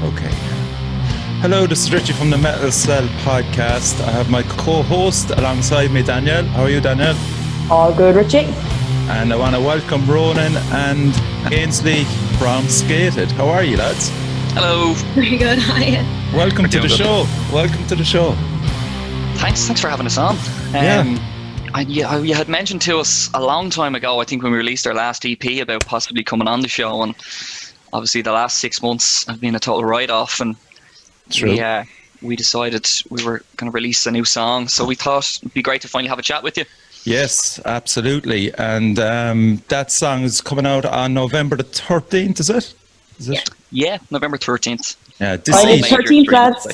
Okay. Hello, this is Richie from the Metal Cell podcast. I have my co-host alongside me, Danielle. How are you, Danielle? All good, Richie. And I want to welcome Ronan and Ainsley from Scathed. How are you, lads? Hello. Very good. Hiya. Welcome to the show. Welcome to the show. Thanks for having us on. You had mentioned to us a long time ago, I think when we released our last EP, about possibly coming on the show, and obviously the last 6 months have been a total write-off, and we decided we were going to release a new song, so we thought it'd be great to finally have a chat with you. Yes, absolutely. And that song is coming out on November the 13th, is it? Yeah, November 13th. Yeah, Friday 13th, lads.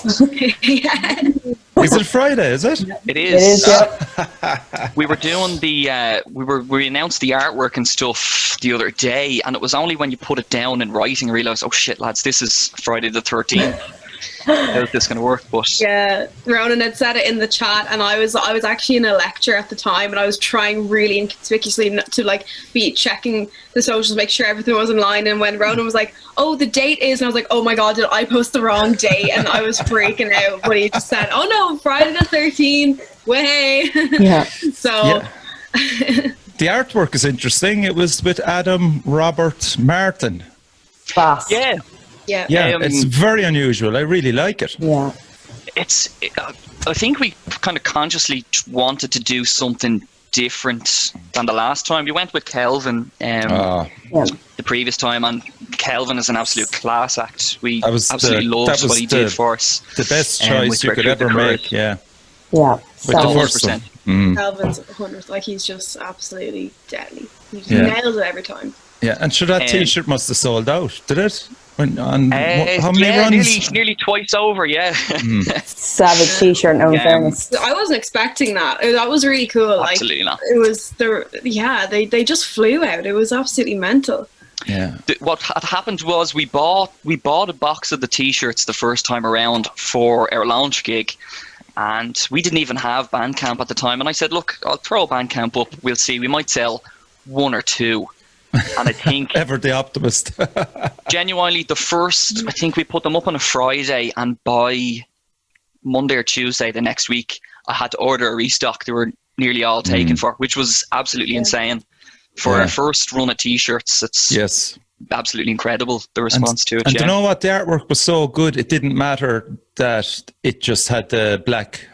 Is it Friday, is it? It is. It is, yeah. We were doing we announced the artwork and stuff the other day, and it was only when you put it down in writing and realised, oh shit, lads, this is Friday the 13th. How's this going to work? But Yeah, Ronan had said it in the chat, and I was actually in a lecture at the time, and I was trying really inconspicuously to be checking the socials, make sure everything was in line. And when Ronan was like, "Oh, the date is," and I was like, "Oh my god, did I post the wrong date?" And I was freaking out. But he just said, "Oh no, Friday the 13th, way." Yeah. So. Yeah. The artwork is interesting. It was with Adam Robert Martin. Fast. yeah, Yeah. It's very unusual. I really like it. Yeah. I think we kind of consciously wanted to do something different than the last time. We went with Kelvin the previous time, and Kelvin is an absolute class act. We absolutely loved what he did for us. The best choice you could ever make, yeah. Yeah. With the first one. Calvin's 100. He's just absolutely deadly. He just nails it every time. Yeah, and sure, that T-shirt must have sold out, did it? How many runs? Nearly twice over, yeah. Savage T-shirt, no fairness. I wasn't expecting that. That was really cool. Absolutely not. It was they just flew out. It was absolutely mental. Yeah. What had happened was we bought a box of the T-shirts the first time around for our launch gig, and we didn't even have Bandcamp at the time. And I said, look, I'll throw Bandcamp up. We'll see. We might sell one or two. And I think ever the optimist. Genuinely, the first, I think we put them up on a Friday, and by Monday or Tuesday the next week, I had to order a restock. They were nearly all taken for, which was absolutely insane. For our first run of T-shirts, it's absolutely incredible, the response to it. And you know what? The artwork was so good, it didn't matter that it just had the black,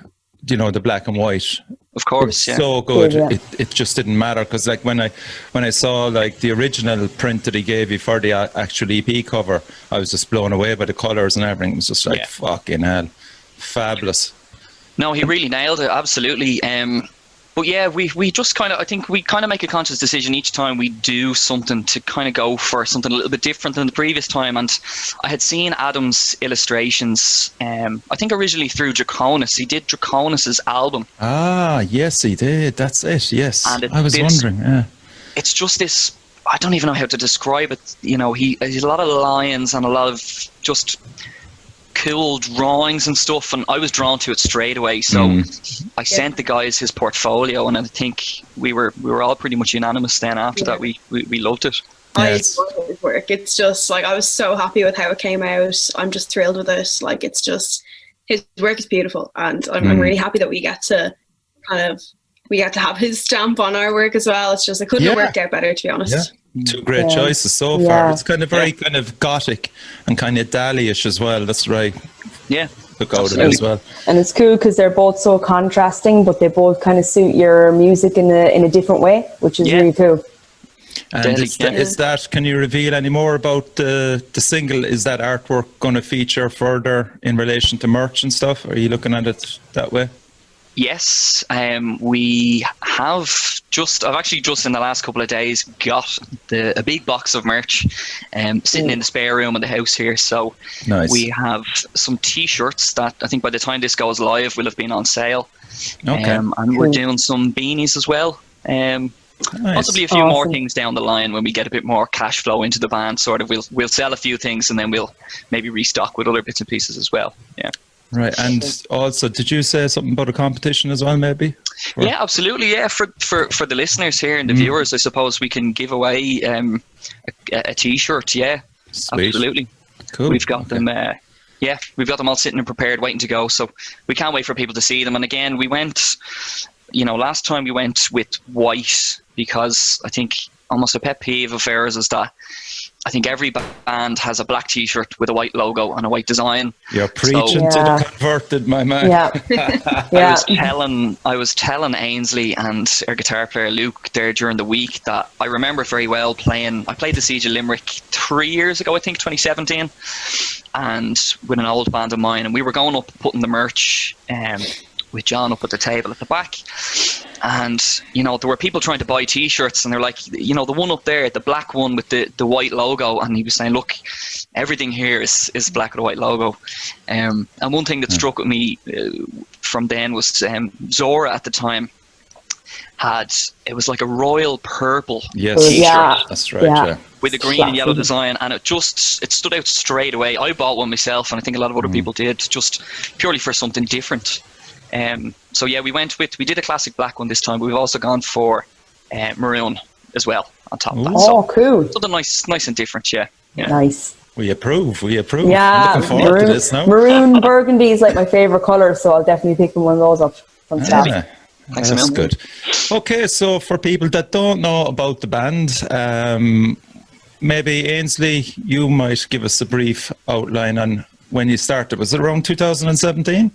the black and white. Of course, yeah. So good. Yeah. It just didn't matter, because like when I saw like the original print that he gave you for the actual EP cover, I was just blown away by the colours and everything. It was just like fucking hell, fabulous. No, he really nailed it, absolutely. But yeah, we just I think we make a conscious decision each time we do something to kind of go for something a little bit different than the previous time. And I had seen Adam's illustrations, I think originally through Draconis. He did Draconis's album. Ah, yes, he did. That's it, yes. And I was wondering, yeah. It's just this, I don't even know how to describe it. He has a lot of lines and a lot of just cool drawings and stuff, and I was drawn to it straight away. So I sent the guys his portfolio, and I think we were all pretty much unanimous then after that. We loved it. I love his work. It's just I was so happy with how it came out. I'm just thrilled with it. It's just, his work is beautiful, and I'm really happy that we get to have his stamp on our work as well. It's just, it couldn't have worked out better, to be honest. Yeah. Two great choices so far. It's kind of very kind of gothic and kind of Dali-ish as well. That's right. Yeah. Look out of it as well. And it's cool because they're both so contrasting, but they both kind of suit your music in a different way, which is really cool. And is that, can you reveal any more about the single? Is that artwork going to feature further in relation to merch and stuff? Are you looking at it that way? Yes, we have I've actually just in the last couple of days got a big box of merch sitting in the spare room in the house here. So we have some T-shirts that I think by the time this goes live will have been on sale. Okay. And we're doing some beanies as well. Possibly a few more things down the line when we get a bit more cash flow into the band. Sort of, we'll sell a few things and then we'll maybe restock with other bits and pieces as well. Yeah. Right, and also, did you say something about a competition as well, maybe? Yeah, absolutely. Yeah, for the listeners here and the viewers, I suppose we can give away a T-shirt. Yeah, sweet. Absolutely. Cool. We've got them. Yeah, we've got them all sitting and prepared, waiting to go. So we can't wait for people to see them. And again, we went, last time we went with white, because I think almost a pet peeve of ours is that I think every band has a black T-shirt with a white logo and a white design. You're preaching to the converted, my man. Yeah. I was telling Ainsley and our guitar player Luke there during the week that I remember very well I played the Siege of Limerick 3 years ago, I think 2017, and with an old band of mine, and we were going up putting the merch with John up at the table at the back, and there were people trying to buy T-shirts, and they're like, the one up there, the black one with the white logo, and he was saying, look, everything here is black with a white logo. And one thing that struck with me from then was Zora at the time it was like a royal purple T-shirt. That's right, with a green and yellow design, and it stood out straight away. I bought one myself, and I think a lot of other people did, just purely for something different. So yeah, we did a classic black one this time, but we've also gone for maroon as well on top of that. Oh, cool. Something nice and different, yeah. Nice. We approve. Yeah, I'm looking forward to this now. Maroon burgundy is like my favourite colour, so I'll definitely pick one of those up from staff. Thanks, that's good. Okay, so for people that don't know about the band, maybe Ainsley, you might give us a brief outline on when you started. Was it around 2017?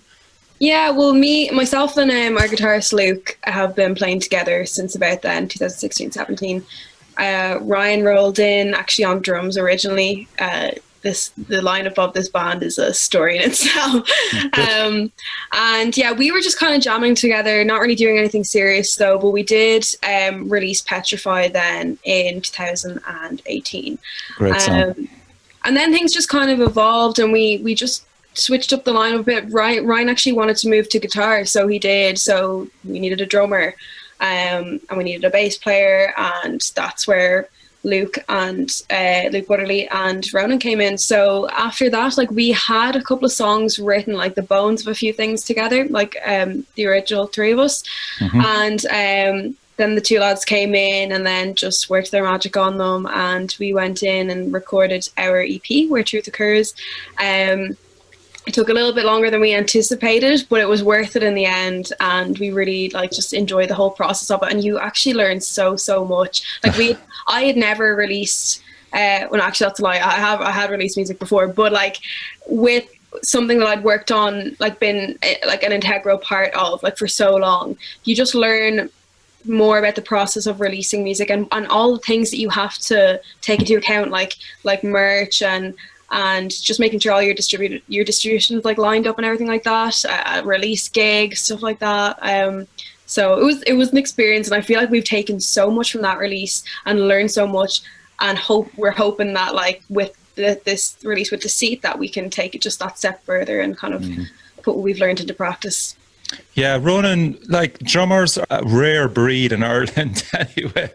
Yeah, well, myself and our guitarist Luke have been playing together since about then, 2016, 17. Ryan rolled in actually on drums originally. The lineup of this band is a story in itself. And yeah, we were just kind of jamming together, not really doing anything serious though, but we did release Petrify then in 2018. Great song. And then things just kind of evolved, and we just switched up the lineup a bit. Ryan actually wanted to move to guitar, so he did. So we needed a drummer, and we needed a bass player, and that's where Luke Butterly and Ronan came in. So after that, like, we had a couple of songs written, like the bones of a few things together, like the original three of us, and then the two lads came in and then just worked their magic on them, and we went in and recorded our EP, Where Truth Occurs. It took a little bit longer than we anticipated, but it was worth it in the end, and we really just enjoyed the whole process of it. And you actually learn so much. Like I had never released well, actually that's a lie, I had released music before, but like with something that I'd worked on, like been like an integral part of, like, for so long, you just learn more about the process of releasing music and all the things that you have to take into account, like merch and just making sure all your distribution is like lined up and everything like that, release gigs, stuff like that. So it was an experience, and I feel like we've taken so much from that release and learned so much, and we're hoping that, like, with this release with Deceit, that we can take it just that step further and kind of put what we've learned into practice. Yeah, Ronan, like, drummers are a rare breed in Ireland anyway.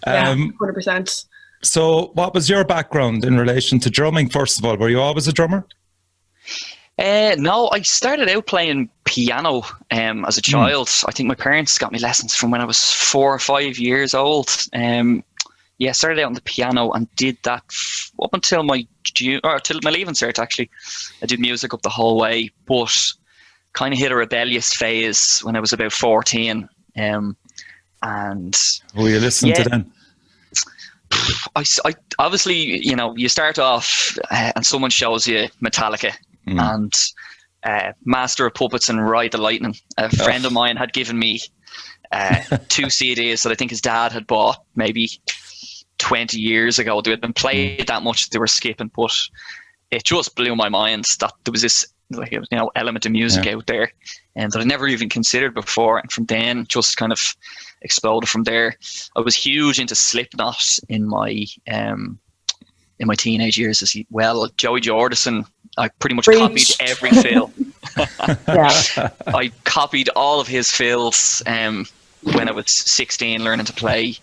100%. So what was your background in relation to drumming, first of all? Were you always a drummer? No, I started out playing piano as a child. I think my parents got me lessons from when I was 4 or 5 years old. Yeah, started out on the piano and did that up until till my leaving cert, actually. I did music up the whole way, but kind of hit a rebellious phase when I was about 14. And who were you listening to then? I obviously, you start off and someone shows you Metallica and Master of Puppets and Ride the Lightning. A friend of mine had given me 2 CDs that I think his dad had bought maybe 20 years ago. They had been played that much that they were skipping, but it just blew my mind that there was this element of music out there, and that I never even considered before. And from then, just kind of exploded from there. I was huge into Slipknot in my teenage years as well. Joey Jordison, I pretty much copied every fill. I copied all of his fills when I was 16, learning to play.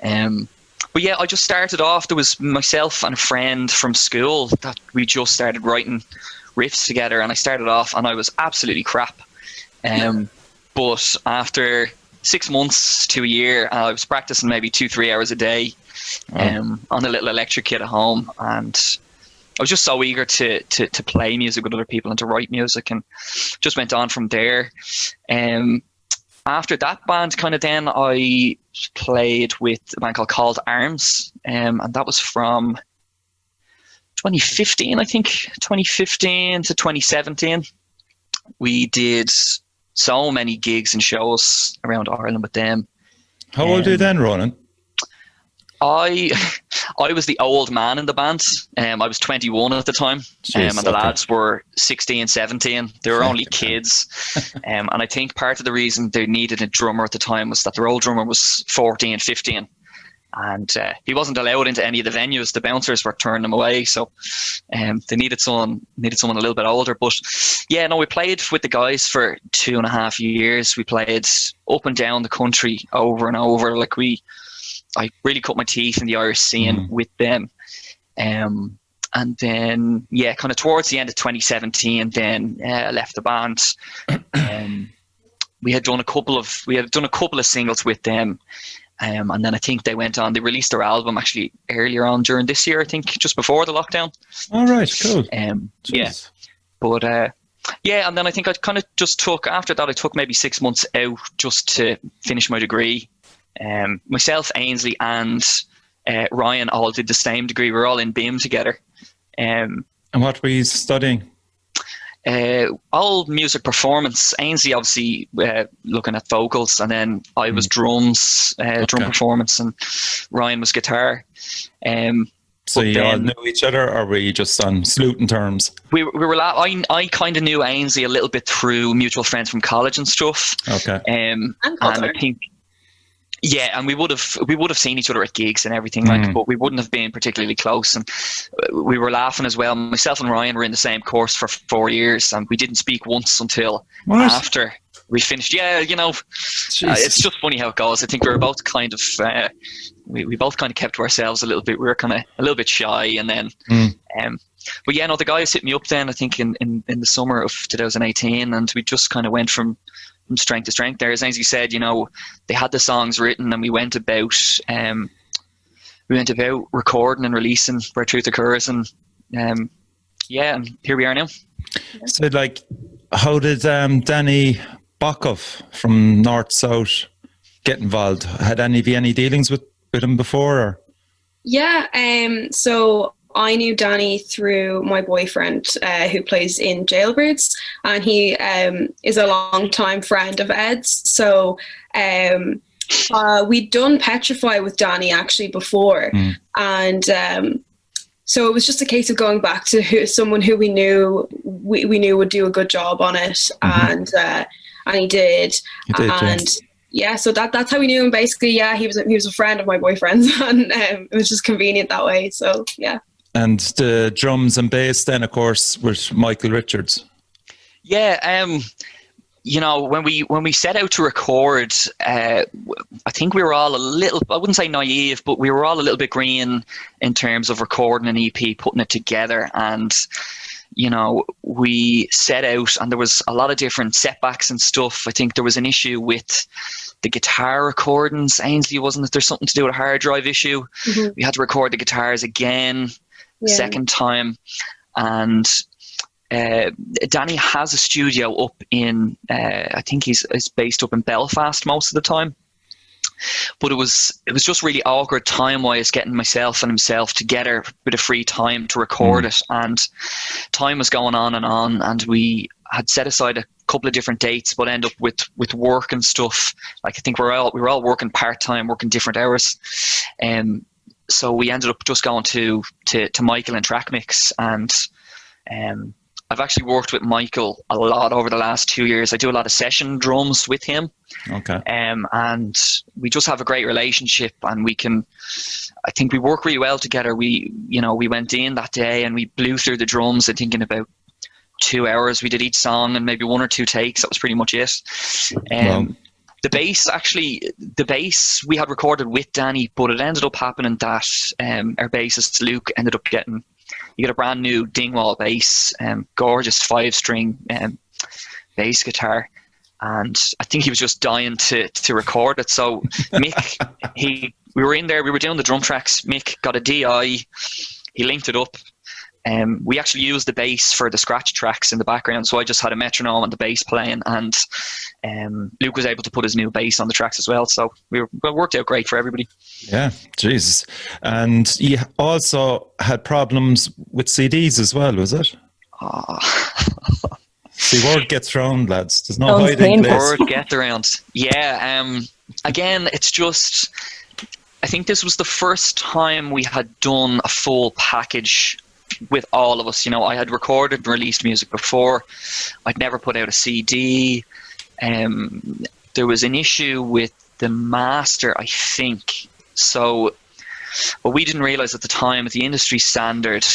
But yeah, I just started off. There was myself and a friend from school that we just started writing riffs together, and I started off and I was absolutely crap. But after 6 months to a year, I was practicing maybe 2-3 hours a day on a little electric kit at home, and was just so eager to play music with other people and to write music, and just went on from there. After that band, kind of then I played with a band called Called Arms, and that was from 2015, I think, 2015 to 2017. We did so many gigs and shows around Ireland with them. How old are you then, Ronan? I was the old man in the band. I was 21 at the time. Jeez, and the lads were 16, 17. They were only kids. And I think part of the reason they needed a drummer at the time was that their old drummer was 14, 15. And he wasn't allowed into any of the venues. The bouncers were turning him away. So they needed someone a little bit older. But yeah, no, we played with the guys for 2.5 years. We played up and down the country over and over. Like I really cut my teeth in the Irish scene with them. And then, yeah, kind of towards the end of 2017, then left the band. We had done a couple of singles with them. And then I think they released their album actually earlier on during this year, I think, just before the lockdown. All right, cool. Yeah. But yeah, and then I think I kind of just after that, I took maybe 6 months out just to finish my degree. Myself, Ainsley, and Ryan all did the same degree. We were all in BIM together. And what were you studying? All music performance. Ainsley obviously looking at vocals, and then I was drums, drum performance, and Ryan was guitar. So you all knew each other, or were you just on sleuthing terms? We were. I kind of knew Ainsley a little bit through mutual friends from college and stuff. Okay. And I think. Yeah, and we would have seen each other at gigs and everything, like, but we wouldn't have been particularly close. And we were laughing as well. Myself and Ryan were in the same course for 4 years, and we didn't speak once until after we finished. Yeah, it's just funny how it goes. I think we were both kind of we both kind of kept to ourselves a little bit. We were kind of a little bit shy, and then but yeah, no, the guys hit me up then, I think in the summer of 2018, and we just kind of went from strength to strength there. As Ainsley said, they had the songs written, and we went about recording and releasing Where Truth Occurs, and yeah, and here we are now. So, like, how did Danny Bokov from North South get involved? Had any of you any dealings with him before? Or? Yeah, so I knew Danny through my boyfriend who plays in Jailbirds, and he is a long-time friend of Ed's. So we'd done Petrify with Danny actually before, and so it was just a case of going back to someone who we knew would do a good job on it, and he did. Yeah, so that's how we knew him basically. Yeah, he was a friend of my boyfriend's, and it was just convenient that way. So yeah. And the drums and bass then, of course, was Michael Richards. Yeah, when we set out to record, I think we were all a little, I wouldn't say naive, but we were all a little bit green in terms of recording an EP, putting it together. And, we set out, and there was a lot of different setbacks and stuff. I think there was an issue with the guitar recordings. Ainsley, wasn't there something to do with a hard drive issue? We had to record the guitars again. Second time, and Danny has a studio up in I think he's based up in Belfast most of the time, but it was just really awkward time wise getting myself and himself together with a free time to record it, and time was going on, and we had set aside a couple of different dates, but end up with work and stuff. Like, I think we were all working part-time, working different hours, so we ended up just going to Michael and Track Mix, and I've actually worked with Michael a lot over the last 2 years. I do a lot of session drums with him. Okay. And we just have a great relationship, and I think we work really well together. We went in that day and we blew through the drums, I think in about 2 hours. We did each song and maybe 1 or 2 takes. That was pretty much it. Wow. The bass we had recorded with Danny, but it ended up happening that our bassist Luke ended up getting a brand new Dingwall bass, gorgeous 5-string bass guitar, and I think he was just dying to record it. So Mick, we were in there, we were doing the drum tracks. Mick got a DI, he linked it up. we actually used the bass for the scratch tracks in the background. So I just had a metronome and the bass playing, and Luke was able to put his new bass on the tracks as well. So it worked out great for everybody. Yeah, Jesus. And you also had problems with CDs as well, was it? See, word gets round, lads. There's no hiding place. Word gets around. Yeah. Again, it's just, I think this was the first time we had done a full package with all of us. You know, I had recorded and released music before. I'd never put out a CD. There was an issue with the master, I think. So what we didn't realize at the time, the industry standard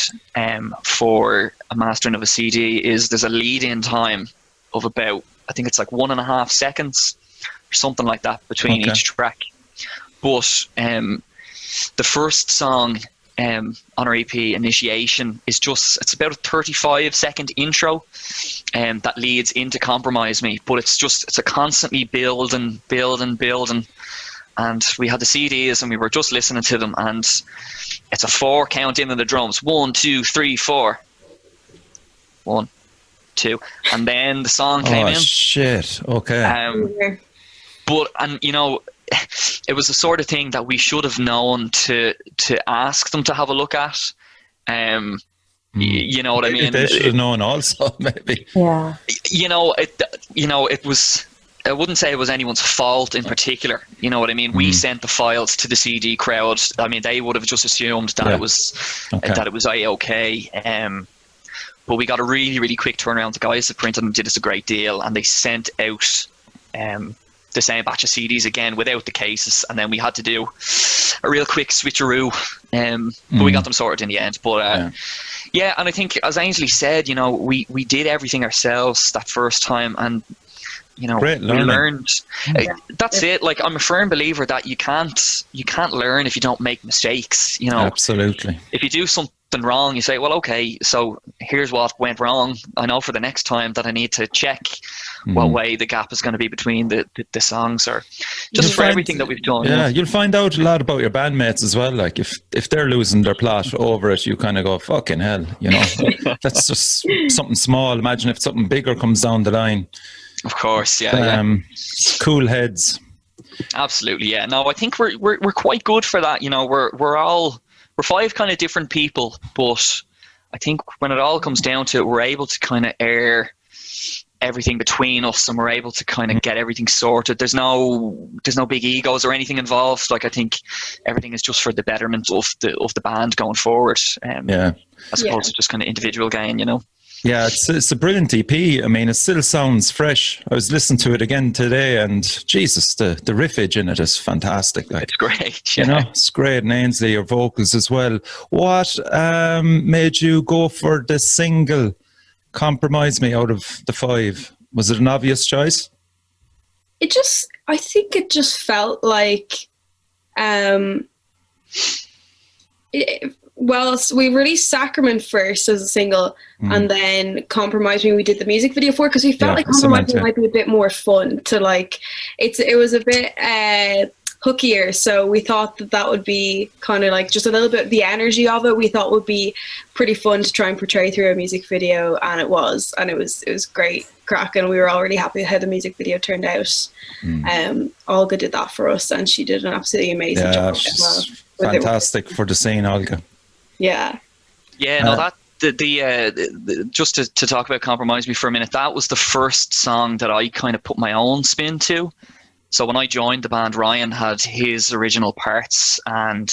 for a mastering of a CD is there's a lead-in time of about, I think it's like 1.5 seconds or something like that between each track. But the first song on our EP, Initiation, is just, it's about a 35-second intro that leads into Compromise Me, but it's a constantly building. And we had the CDs and we were just listening to them, and it's a 4 count into the drums. 1, 2, 3, 4. 1, 2. And then the song came in. Oh, shit. Okay. But, and you know, it was the sort of thing that we should have known to ask them to have a look at. You know what I mean? They should have known also, maybe. Yeah. You know, it was, I wouldn't say it was anyone's fault in particular. You know what I mean? We sent the files to the CD crowd. I mean, they would have just assumed that it was okay. But we got a really, really quick turnaround. The guys that printed them did us a great deal, and they sent out the same batch of CDs again without the cases, and then we had to do a real quick switcheroo. But we got them sorted in the end. But yeah, and I think, as Ainsley said, you know, we did everything ourselves that first time, and you know, we learned. That's it. Like, I'm a firm believer that you can't learn if you don't make mistakes. You know, absolutely. If you do something wrong, you say, well, okay, so here's what went wrong. I know for the next time that I need to check what way the gap is going to be between the songs, or just for everything that we've done. Yeah, you'll find out a lot about your bandmates as well. Like if they're losing their plot over it, you kind of go, fucking hell, you know. That's just something small. Imagine if something bigger comes down the line. Of course, yeah. Cool heads. Absolutely, yeah. No, I think we're quite good for that. You know, we're 5 kind of different people, but I think when it all comes down to it, we're able to kind of air everything between us, and we're able to kind of get everything sorted. There's no big egos or anything involved. Like, I think everything is just for the betterment of the band going forward. As opposed to just kind of individual gain, you know. Yeah, it's a brilliant EP. I mean, it still sounds fresh. I was listening to it again today, and Jesus, the riffage in it is fantastic. Like, it's great. Yeah. You know, it's great. And Ainsley, your vocals as well. What made you go for the single Compromise Me out of the 5? Was it an obvious choice? I think it just felt like, well, we released Sacrament first as a single, and then Compromise Me we did the music video for, because we felt like Compromise Me might be a bit more fun to, like, it was a bit hookier, so we thought that would be kind of like just a little bit, the energy of it we thought would be pretty fun to try and portray through a music video, and it was great crack, and we were all really happy how the music video turned out. Olga did that for us, and she did an absolutely amazing job. She's fantastic for the scene, Olga. Yeah, no, that the just to talk about Compromise Me for a minute, that was the first song that I kind of put my own spin to. So when I joined the band, Ryan had his original parts, and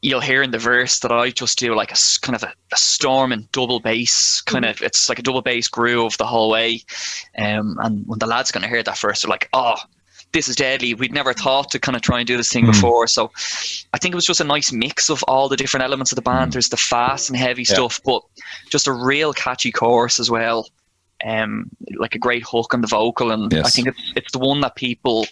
you'll hear in the verse that I just do like a kind of a storming double bass kind of, it's like a double bass groove the whole way. And when the lads going to hear that first, they're like, oh, this is deadly. We'd never thought to kind of try and do this thing before. So I think it was just a nice mix of all the different elements of the band. There's the fast and heavy stuff, but just a real catchy chorus as well. Like a great hook on the vocal, and I think it's the one that people,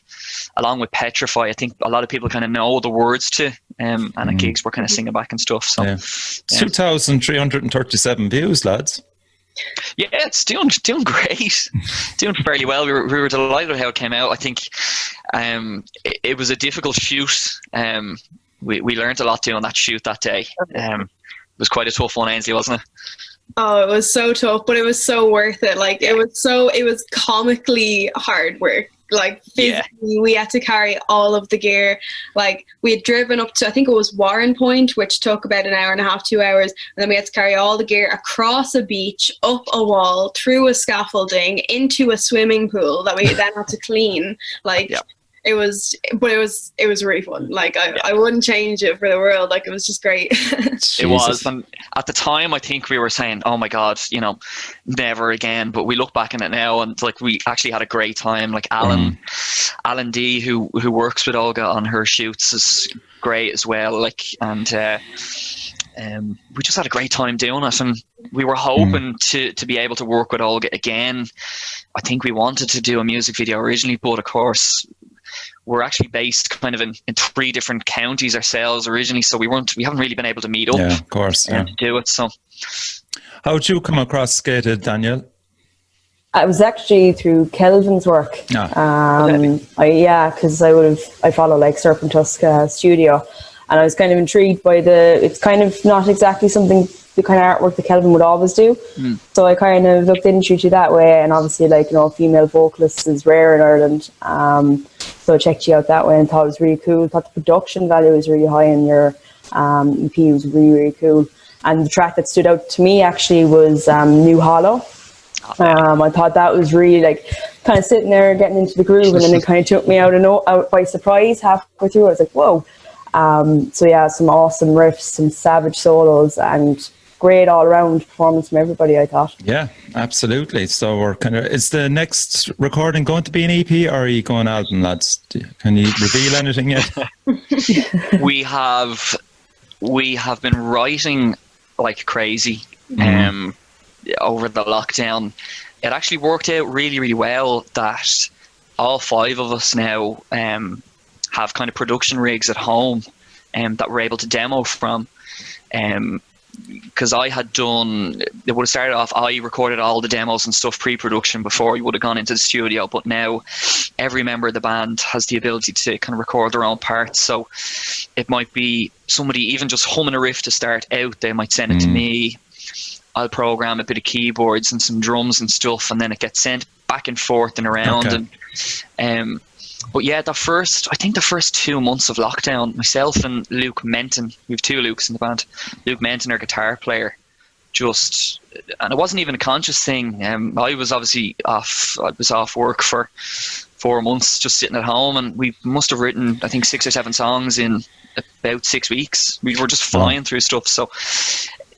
along with Petrify, I think a lot of people kind of know the words to, and at gigs we're kind of singing back and stuff. So 2,337 views, lads. Yeah, it's doing great, doing fairly well. We were delighted with how it came out. I think it was a difficult shoot. We learned a lot doing that shoot that day. was quite a tough one, Ainsley, wasn't it? Oh, it was so tough, but it was so worth it. Like it was comically hard work. Like physically, we had to carry all of the gear. Like we had driven up to, I think it was Warren Point, which took about an hour and a half, 2 hours. And then we had to carry all the gear across a beach, up a wall, through a scaffolding, into a swimming pool that we then had to clean. Like it was really fun. Like I wouldn't change it for the world. Like it was just great. It was. And at the time, I think we were saying, oh my God, you know, never again. But we look back on it now and like we actually had a great time. Like Alan D, who works with Olga on her shoots, is great as well. Like, and we just had a great time doing it. And we were hoping to be able to work with Olga again. I think we wanted to do a music video originally, but of course, we're actually based kind of in 3 different counties ourselves originally, so we haven't really been able to meet up. Yeah, of course. To do it. So, how did you come across Scathed, Daniel? It was actually through Kelvin's work. Because I follow like Serpent Tusk Studio, and I was kind of intrigued by it's kind of not exactly something, the kind of artwork that Kelvin would always do. So I kind of looked into it that way, and obviously, like, you know, female vocalists is rare in Ireland. So I checked you out that way and thought it was really cool. Thought the production value was really high, and your EP was really, really cool. And the track that stood out to me actually was New Hollow. I thought that was really like kind of sitting there getting into the groove, and then it kind of took me out by surprise halfway through. I was like, whoa. So yeah, some awesome riffs, some savage solos, and great all-around performance from everybody, I thought. Yeah, absolutely. So we're is the next recording going to be an EP, or are you going album, lads? Can you reveal anything yet? We have been writing like crazy over the lockdown. It actually worked out really, really well that all 5 of us now have kind of production rigs at home that we're able to demo from. Because I had done, it would have started off, I recorded all the demos and stuff pre-production before we would have gone into the studio, but now every member of the band has the ability to kind of record their own parts. So it might be somebody even just humming a riff to start out, they might send it to me, I'll program a bit of keyboards and some drums and stuff, and then it gets sent back and forth and around. Okay. And but yeah, the first 2 months of lockdown, myself and Luke Menton, we have 2 Lukes in the band. Luke Menton, our guitar player, and it wasn't even a conscious thing. I was obviously off. I was off work for 4 months, just sitting at home, and we must have written, I think, 6 or 7 songs in about 6 weeks. We were just flying through stuff. So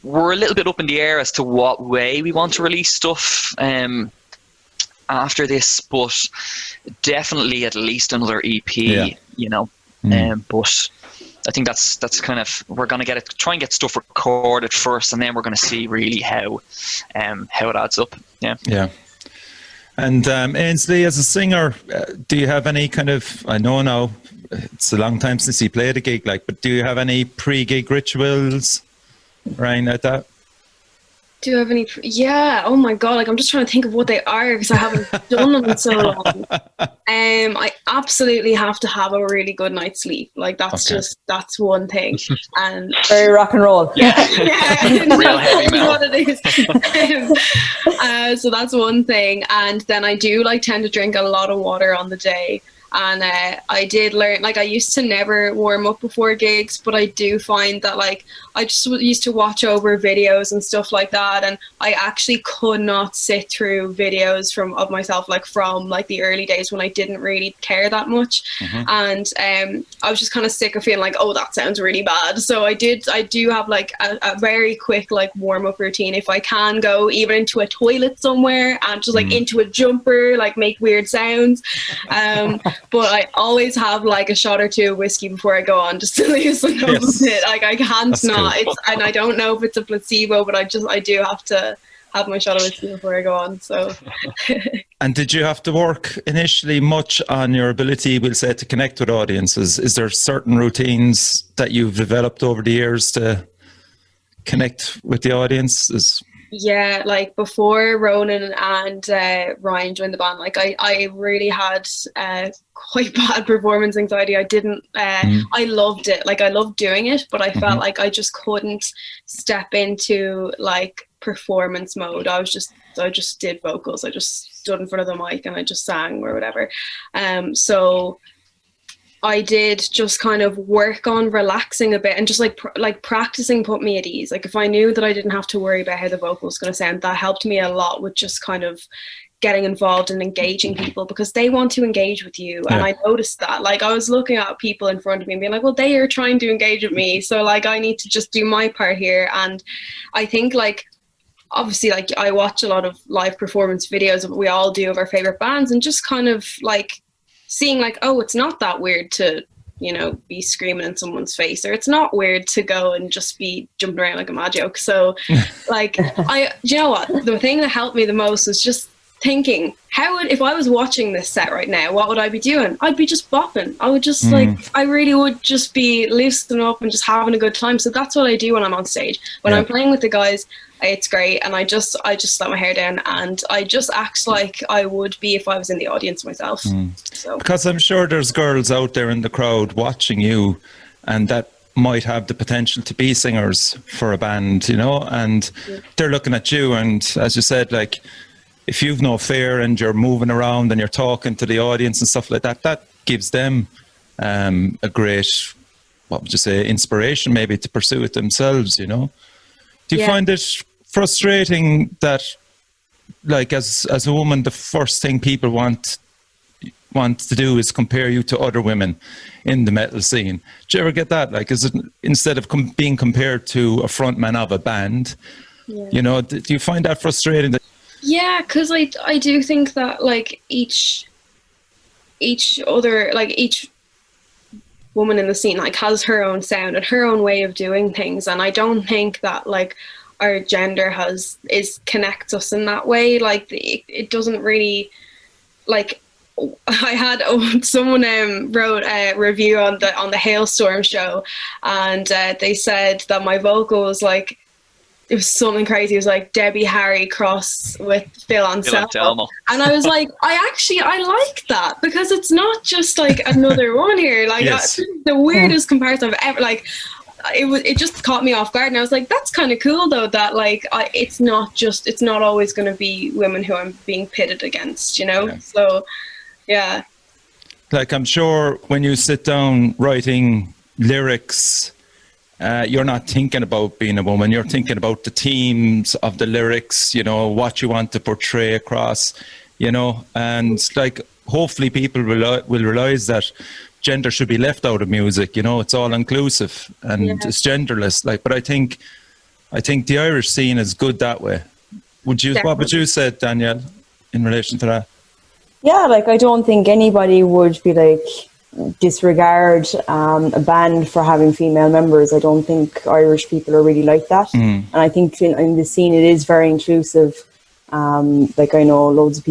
we're a little bit up in the air as to what way we want to release stuff after this, but definitely at least another EP, you know. But I think that's kind of, we're going to try and get stuff recorded first, and then we're going to see really how it adds up. Yeah. And Ainsley, as a singer, do you have any kind of, I know now it's a long time since you played a gig, like, but do you have any pre-gig rituals or anything like that? Do you have any? Yeah. Oh my God. Like, I'm just trying to think of what they are because I haven't done them in so long. I absolutely have to have a really good night's sleep. Like that's one thing. And very rock and roll. Yeah. Real heavy metal. What it is. So that's one thing. And then I do tend to drink a lot of water on the day. And I did learn, like, I used to never warm up before gigs, but I do find that, like, I just used to watch over videos and stuff like that, and I actually could not sit through videos of myself, like, from the early days when I didn't really care that much. And I was just kind of sick of feeling like, oh, that sounds really bad. So I do have like a very quick warm up routine. If I can go even into a toilet somewhere and just into a jumper, make weird sounds. But I always have a shot or 2 of whiskey before I go on, just to loosen up a bit. I can't That's not. Cool. And I don't know if it's a placebo, but I do have to have my shot of whiskey before I go on. So. And did you have to work initially much on your ability, we'll say, to connect with audiences? Is there certain routines that you've developed over the years to connect with the audience? Yeah, like before Ronan and Ryan joined the band, like I really had quite bad performance anxiety. I didn't, I loved it. Like I loved doing it, but I felt like I just couldn't step into like performance mode. I just did vocals. I just stood in front of the mic and I just sang or whatever. So I did just kind of work on relaxing a bit and just like practicing put me at ease. Like if I knew that I didn't have to worry about how the vocal was going to sound, that helped me a lot with just kind of getting involved and engaging people because they want to engage with you. And I noticed that, like I was looking at people in front of me and being like, well, they are trying to engage with me. So like I need to just do my part here. And I think like, obviously like I watch a lot of live performance videos of what we all do of our favorite bands and just kind of like seeing like, oh, it's not that weird to, you know, be screaming in someone's face, or it's not weird to go and just be jumping around like a mad joke. So like you know what, the thing that helped me the most was just thinking, if I was watching this set right now, what would I be doing? I'd be just bopping. I would just like, I really would just be loosening up and just having a good time. So that's what I do when I'm on stage. When I'm playing with the guys, it's great. And I just let my hair down and I just act like I would be if I was in the audience myself. So. Because I'm sure there's girls out there in the crowd watching you and that might have the potential to be singers for a band, you know, and they're looking at you. And as you said, like, if you've no fear and you're moving around and you're talking to the audience and stuff like that, that gives them a great, what would you say, inspiration maybe to pursue it themselves, you know? Do you find it frustrating that, like, as a woman, the first thing people want to do is compare you to other women in the metal scene? Do you ever get that? Like, is it instead of being compared to a frontman of a band, you know, do you find that frustrating? Yeah, because I do think that like each woman in the scene like has her own sound and her own way of doing things, and I don't think that like our gender connects us in that way. Like it doesn't really, like I had someone wrote a review on the Hailstorm show, and they said that my vocal was like, it was something crazy. It was like Debbie Harry cross with Phil Anselmo. And I was like, I like that because it's not just like another one here. Like the weirdest comparison I've ever, like, it just caught me off guard. And I was like, that's kind of cool though, that like, it's not always going to be women who I'm being pitted against, you know? Yeah. So, yeah. Like, I'm sure when you sit down writing lyrics, you're not thinking about being a woman, you're thinking about the themes of the lyrics, you know, what you want to portray across, you know, and like hopefully people will realize that gender should be left out of music, you know, it's all inclusive and it's genderless. Like, but I think the Irish scene is good that way. What would you say, Danielle, in relation to that? Yeah, like I don't think anybody would be like disregard a band for having female members. I don't think Irish people are really like that. And I think in the scene it is very inclusive. Like I know loads of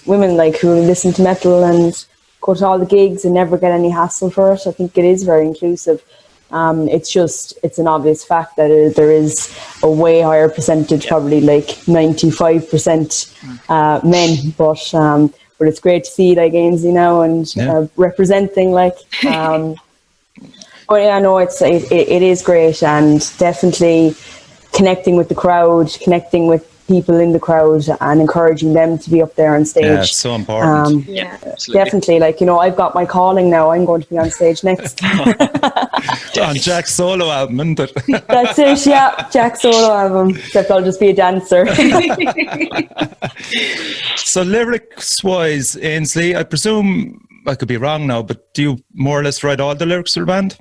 women like who listen to metal and go to all the gigs and never get any hassle for it. I think it is very inclusive. It's an obvious fact that there is a way higher percentage, probably like 95% men, but it's great to see like Ainsley now and representing like. But yeah, no, it is great, and definitely connecting with the crowd, connecting with people in the crowd, and encouraging them to be up there on stage. Yeah, it's so important. Definitely. Like, you know, I've got my calling now. I'm going to be on stage next. On Jack's solo album, isn't it? That's it, yeah. Jack's solo album. Except I'll just be a dancer. So lyrics-wise, Ainsley, I presume, I could be wrong now, but do you more or less write all the lyrics for the band?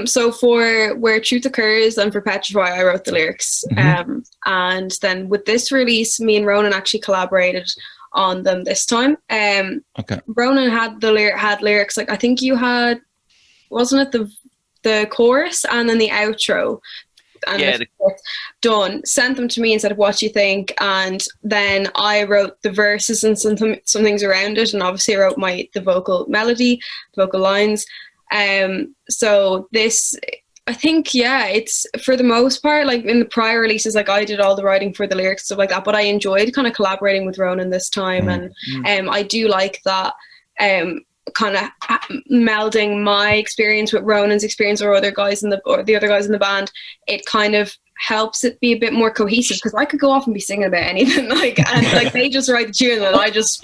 So for Where Truth Occurs and for Petrify, I wrote the lyrics. And then with this release, me and Ronan actually collaborated on them this time. Ronan had lyrics, like I think you had, wasn't it the chorus and then the outro? And done, sent them to me and said, what do you think? And then I wrote the verses and some things around it, and obviously I wrote the vocal melody, the vocal lines. So this, I think, yeah, it's for the most part, like in the prior releases, like I did all the writing for the lyrics, stuff like that, but I enjoyed kind of collaborating with Ronan this time. And I do like that kind of melding my experience with Ronan's experience or the other guys in the band. It kind of helps it be a bit more cohesive, because I could go off and be singing about anything, like, and like they just write the tune and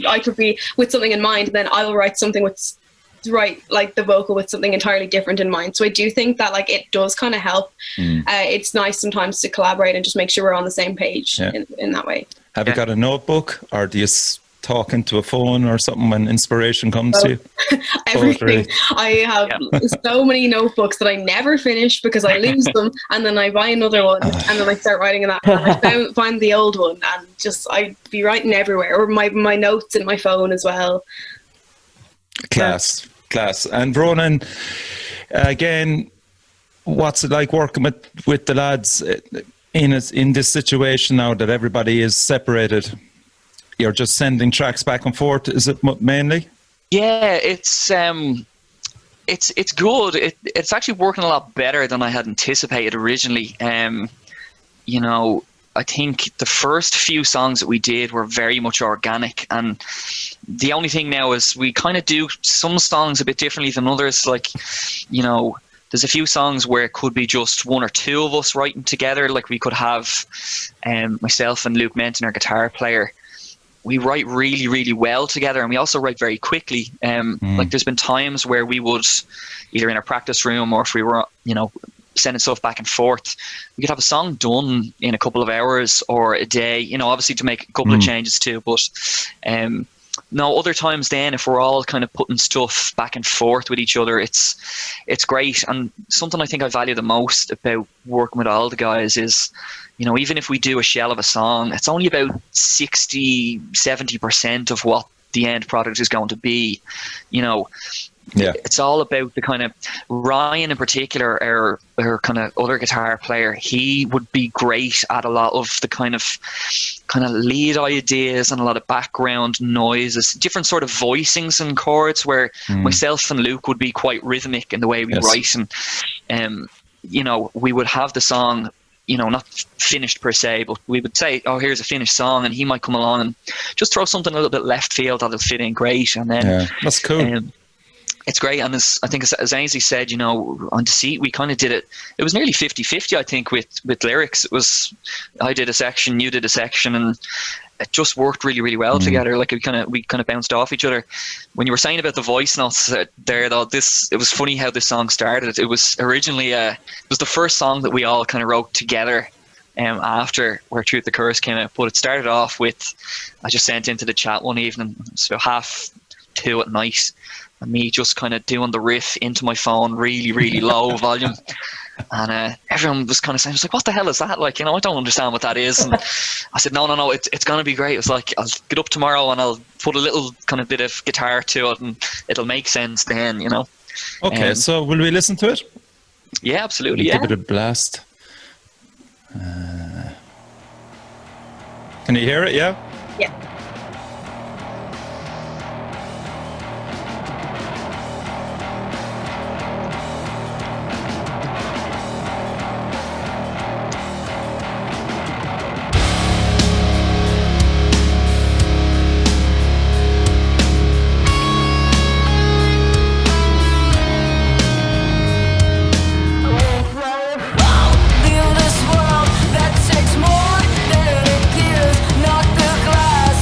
I could be with something in mind, and then I'll write something with like the vocal with something entirely different in mind. So I do think that like it does kind of help. It's nice sometimes to collaborate and just make sure we're on the same page in that way. Have you got a notebook, or do you talk into a phone or something when inspiration comes to you? Everything. I have so many notebooks that I never finish because I lose them, and then I buy another one, and then I start writing in that. And I find the old one, and just I'd be writing everywhere, or my notes in my phone as well. Class. And Ronan, again, what's it like working with the lads in this situation now that everybody is separated? You're just sending tracks back and forth, is it mainly? Yeah, it's good. It's actually working a lot better than I had anticipated originally. You know, I think the first few songs that we did were very much organic, and the only thing now is we kind of do some songs a bit differently than others. Like, you know, there's a few songs where it could be just one or two of us writing together. Like we could have myself and Luke Menton, our guitar player. We write really, really well together, and we also write very quickly. Like there's been times where we would, either in our practice room or if we were, you know, sending stuff back and forth, we could have a song done in a couple of hours or a day, you know, obviously to make a couple of changes too. But no, other times then, if we're all kind of putting stuff back and forth with each other, it's great. And something I think I value the most about working with all the guys is, you know, even if we do a shell of a song, it's only about 60-70% of what the end product is going to be. You know, it's all about the kind of, Ryan in particular, our kind of other guitar player, he would be great at a lot of the kind of lead ideas and a lot of background noises, different sort of voicings and chords, where myself and Luke would be quite rhythmic in the way we write. And you know, we would have the song, you know, not finished per se, but we would say, oh, here's a finished song, and he might come along and just throw something a little bit left field that'll fit in great. And then that's cool. It's great. And I think as Ainsley said, you know, on Deceit, we kind of did it was nearly 50-50, I think, with lyrics. It was, I did a section, you did a section, and it just worked really, really well together. Like we kind of bounced off each other. When you were saying about the voice notes there, though, it was funny how this song started. It was originally it was the first song that we all kind of wrote together after Where Truth Occurs came out. But it started off with, I just sent into the chat one evening, so 2:30 at night, and me just kind of doing the riff into my phone, really, really low volume. And everyone was kind of saying, I was like, what the hell is that? Like, you know, I don't understand what that is. And I said, no, it's going to be great. It was like, I'll get up tomorrow and I'll put a little kind of bit of guitar to it and it'll make sense then, you know. Okay, so will we listen to it? Yeah, absolutely. Give it a blast. Can you hear it? Yeah? Yeah. This world that takes more than it gives, not the glass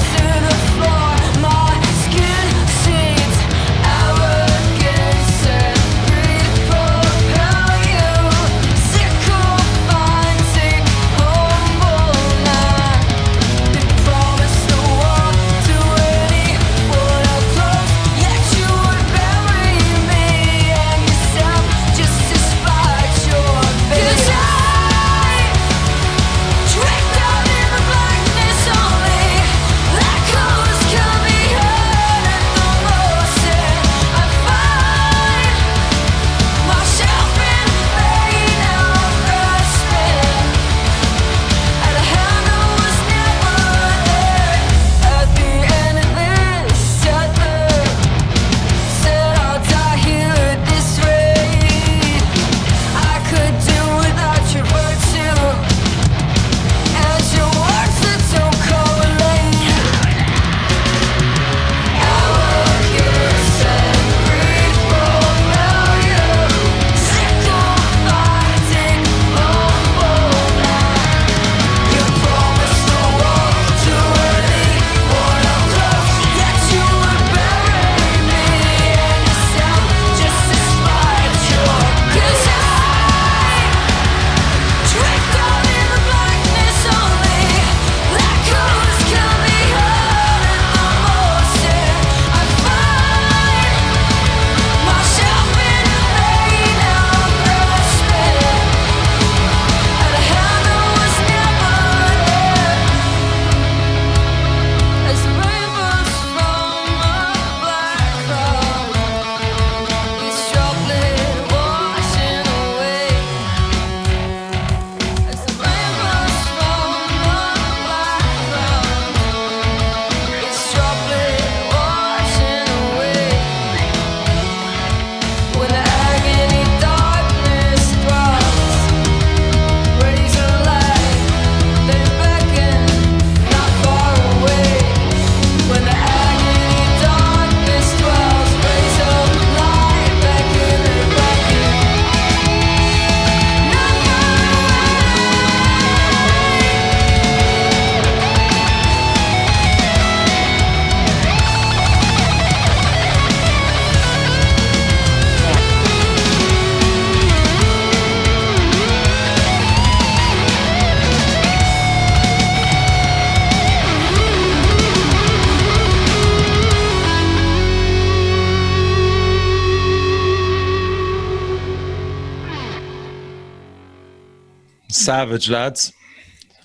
Savage, lads.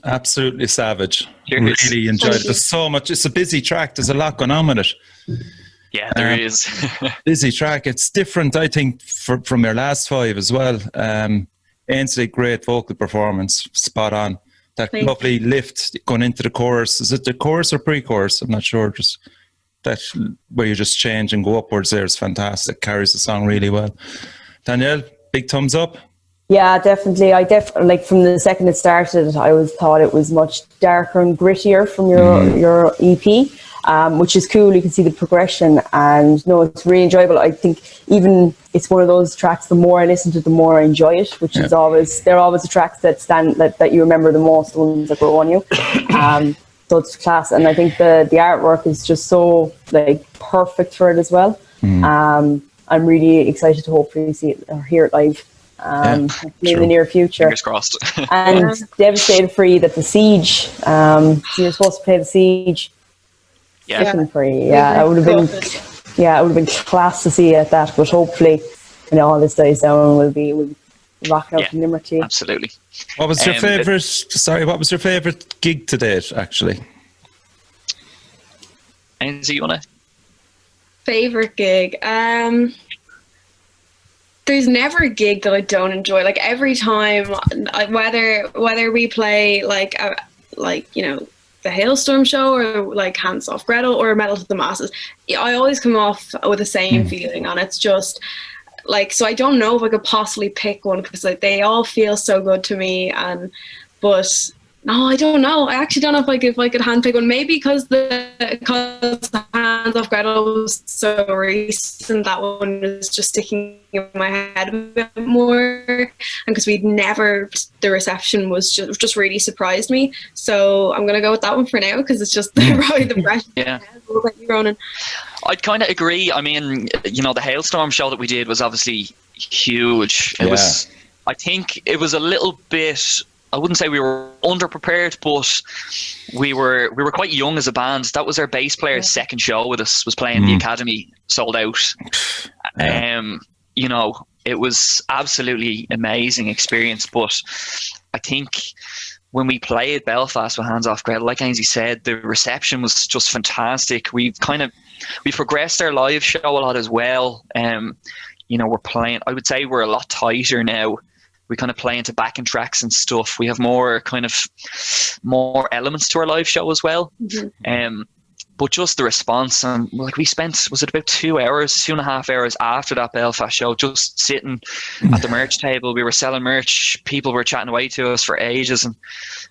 Absolutely savage. Cheers. Really enjoyed it. There's so much. It's a busy track. There's a lot going on with it. Yeah, there is. Busy track. It's different, I think, from your last 5 as well. Ainsley, great vocal performance. Spot on. That lovely lift going into the chorus. Is it the chorus or pre-chorus? I'm not sure. Just that where you just change and go upwards there is fantastic. Carries the song really well. Danielle, big thumbs up. Yeah, definitely. Like from the second it started, I thought it was much darker and grittier from your EP, which is cool. You can see the progression, and no, it's really enjoyable. I think even it's one of those tracks. The more I listen to it, the more I enjoy it. Which is they're always the tracks that you remember the most, the ones that grow on you. So it's class, and I think the artwork is just so like perfect for it as well. I'm really excited to hopefully see it or hear it live. In the near future. Fingers crossed. And devastated for you that the Siege, so you're supposed to play the Siege. Yeah. Free. Yeah, it would have been class to see at that, but hopefully, all this dies down, we'll be rocking out in Limerick too. Absolutely. What was your favourite? What was your favourite gig to date? Actually, Ainsley, you wanna? Favorite gig? There's never a gig that I don't enjoy. Like every time, whether we play like the Hailstorm show or like Hands Off Gretel or Metal to the Masses, I always come off with the same feeling, and it's just like, so I don't know if I could possibly pick one because like they all feel so good to me, but no, I don't know. I actually don't know if I could handpick one. Maybe because Hands Off Gretel was so recent, that one is just sticking in my head a bit more. And because the reception was just really surprised me. So I'm gonna go with that one for now because it's just probably the best. Yeah. What about you, Ronan? I'd kind of agree. I mean, the Hailstorm show that we did was obviously huge. It was. I think it was a little bit. I wouldn't say we were underprepared, but we were quite young as a band. That was our bass player's second show with us, was playing the Academy, sold out. It was absolutely amazing experience, but I think when we played Belfast with Hands Off Gretel, like Ainsley said, the reception was just fantastic. We progressed our live show a lot as well. We're playing, I would say we're a lot tighter now. We kind of play into backing tracks and stuff. We have more elements to our live show as well. But just the response, and like we spent, was it about 2.5 hours after that Belfast show, just sitting at the merch table. We were selling merch. People were chatting away to us for ages, and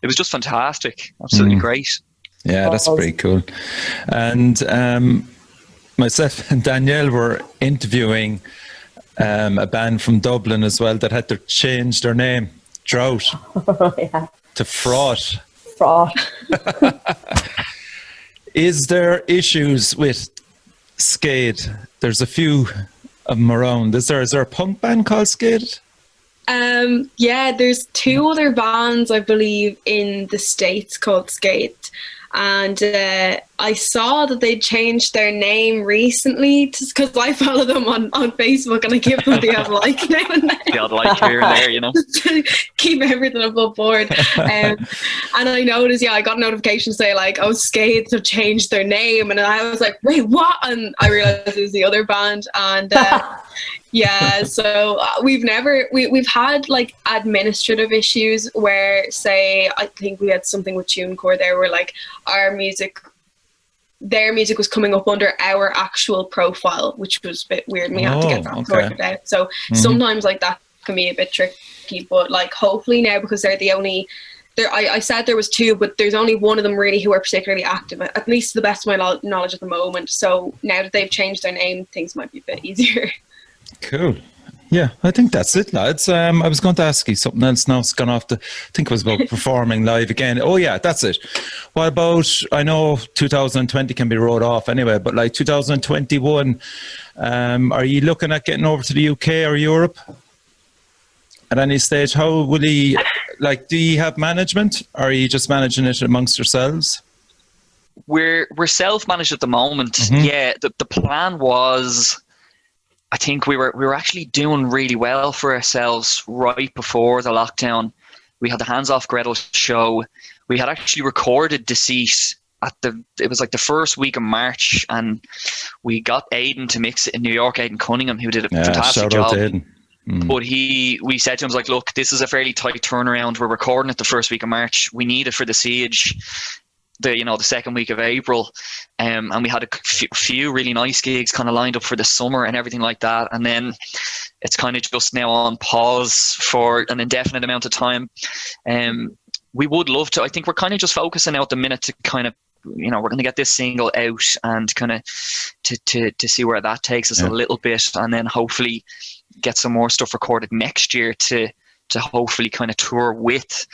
it was just fantastic. Absolutely great. Yeah, that's pretty cool. And myself and Danielle were interviewing a band from Dublin as well that had to change their name, Drought, to Fraught. Is there issues with Scathed? There's a few of them around. Is there a punk band called Scathed? There's 2 other bands, I believe, in the States called Scathed. And I saw that they changed their name recently because I follow them on Facebook and I give them the odd like now and then. The odd like here and there, to keep everything above board. And I noticed, I got a notification say like, Scathed have changed their name. And I was like, wait, what? And I realized it was the other band. And so we've had like administrative issues where, say, I think we had something with TuneCore there where like their music was coming up under our actual profile, which was a bit weird. We had to get that sorted out. So sometimes like that can be a bit tricky, but like hopefully now, because they're the only, I said there was 2, but there's only one of them really who are particularly active, at least to the best of my knowledge at the moment. So now that they've changed their name, things might be a bit easier. Cool. Yeah, I think that's it, lads. I was going to ask you something else now. It's gone off I think it was about performing live again. Oh yeah, that's it. What about, I know 2020 can be wrote off anyway, but like 2021, are you looking at getting over to the UK or Europe at any stage? How will he, like, do you have management, or are you just managing it amongst yourselves? We're self-managed at the moment. Yeah, the plan was, I think we were actually doing really well for ourselves right before the lockdown. we had the Hands Off Gretel show. We had actually recorded Deceit it was like the first week of March, and we got Aidan to mix it in New York, Aidan Cunningham, who did a fantastic job. But we said to him, like, look, this is a fairly tight turnaround. We're recording it the first week of March. We need it for the Siege, the second week of April. And we had a few really nice gigs kind of lined up for the summer and everything like that. And then it's kind of just now on pause for an indefinite amount of time. We would love to. I think we're kind of just focusing out at the minute to kind of, we're going to get this single out and kind of to see where that takes us a little bit, and then hopefully get some more stuff recorded next year to hopefully kind of tour with,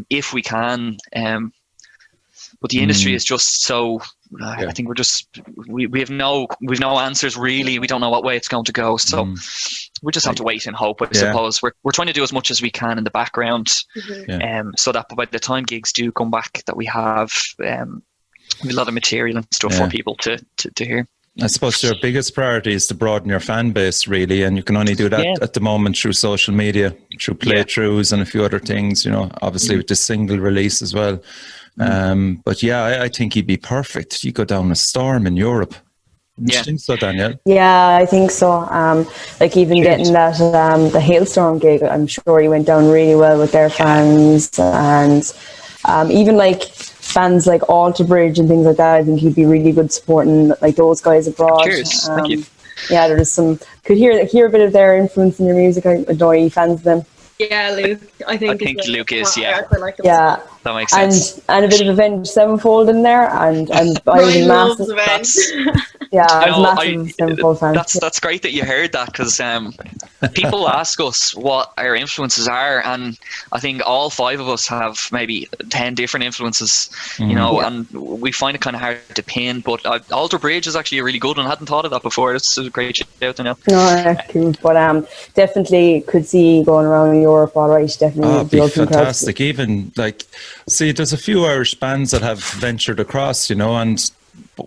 if we can. But the industry is just so. I think we've no answers really. We don't know what way it's going to go. So we just have to wait and hope. I suppose we're trying to do as much as we can in the background, so that by the time gigs do come back, that we have a lot of material and stuff for people to hear. I suppose your biggest priority is to broaden your fan base, really, and you can only do that at the moment through social media, through playthroughs and a few other things, obviously with the single release as well. But I think he'd be perfect. You go down a storm in Europe. Do you think so, Danielle? Yeah, I think so. Like even getting that the Hailstorm gig, I'm sure he went down really well with their fans, and even like fans like Alter Bridge and things like that. I think he'd be really good supporting like those guys abroad. Cheers. Thank you. Yeah, there's some could hear a bit of their influence in your music. I adore you fans of them. Yeah, Luke. I think Luke is. I like him. Yeah, that makes sense. And a bit of Avenged Sevenfold in there, and I was a massive. I was massive Sevenfold fan. That's great that you heard that, because people ask us what our influences are, and I think all 5 of us have maybe 10 different influences, and we find it kind of hard to pin. But Alter Bridge is actually a really good one. I hadn't thought of that before. It's a great shout to know. No, cool. But definitely could see going around Europe. All right, definitely. It'd be fantastic. Even like, see, there's a few Irish bands that have ventured across, and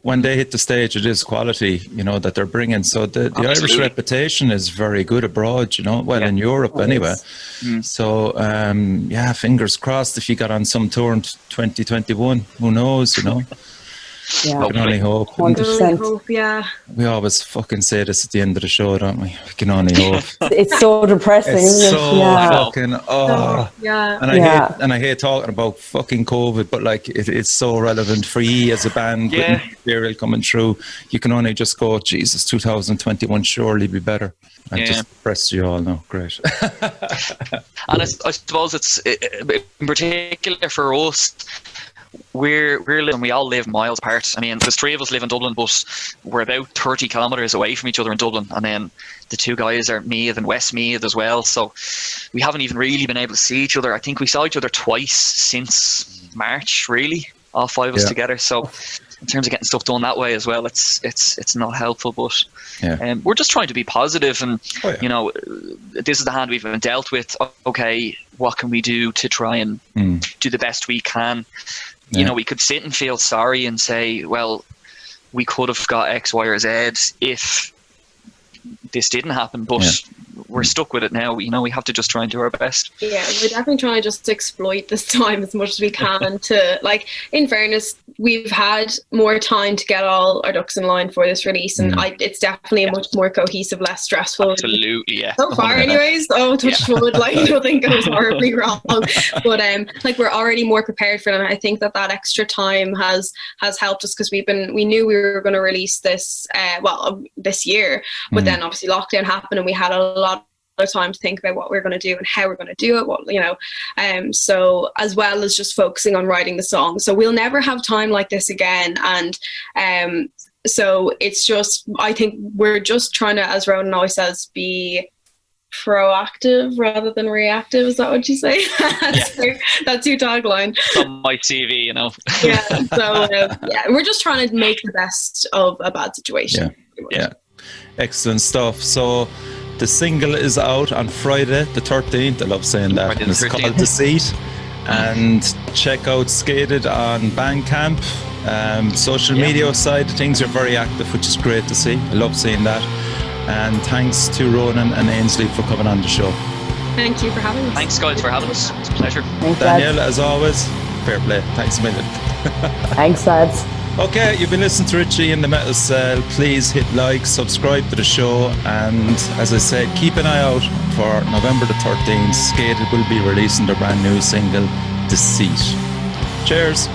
when they hit the stage, it is quality, that they're bringing. So the Irish reputation is very good abroad, in Europe anyway. So, fingers crossed if you got on some tour in 2021, who knows, Yeah, we can only hope. 100%. We always fucking say this at the end of the show, don't we? We can only hope. It's so depressing, isn't it? Fucking And I hate talking about fucking COVID, but like it's so relevant for you as a band with material coming through. You can only just go, Jesus, 2021 surely be better. And just depressed you all now. Great. And I suppose it's in particular for us. We all live miles apart. I mean, there's 3 of us live in Dublin, but we're about 30 kilometres away from each other in Dublin. And then the 2 guys are Meath and West Meath as well. So we haven't even really been able to see each other. I think we saw each other twice since March, really, all 5 of us together. So in terms of getting stuff done that way as well, it's not helpful. But we're just trying to be positive, and this is the hand we've been dealt with. Okay, what can we do to try and do the best we can? We could sit and feel sorry and say, well, we could have got X, Y, or Z if this didn't happen, but we're stuck with it now. We have to just try and do our best. Yeah, we're definitely trying to just exploit this time as much as we can to, like, in fairness, we've had more time to get all our ducks in line for this release, and it's definitely a much more cohesive, less stressful. Absolutely, yeah. So far, anyways. Touch wood, like nothing goes horribly wrong. But like we're already more prepared for it, and I think that extra time has helped us, because we knew we were going to release this this year, but then obviously lockdown happened, and we had a lot of time to think about what we're going to do and how we're going to do it, so as well as just focusing on writing the song. So we'll never have time like this again, and so it's just, I think we're just trying to, as Ronan always says, be proactive rather than reactive. Is that what you say? That's your tagline on my CV, So we're just trying to make the best of a bad situation. Excellent stuff. So the single is out on Friday the 13th. I love saying that. And it's called Deceit. And check out Scathed on Bandcamp. Social media side of things, you're very active, which is great to see. I love seeing that. And thanks to Ronan and Ainsley for coming on the show. Thank you for having us. Thanks, guys, for having us. It's a pleasure. Thanks, Danielle, lads. as always, fair play. Thanks a million. Thanks, lads. Okay, you've been listening to Richie in the Metal Cell. Please hit like, subscribe to the show, and as I said, keep an eye out for November the 13th. Scathed will be releasing their brand new single, Deceit. Cheers.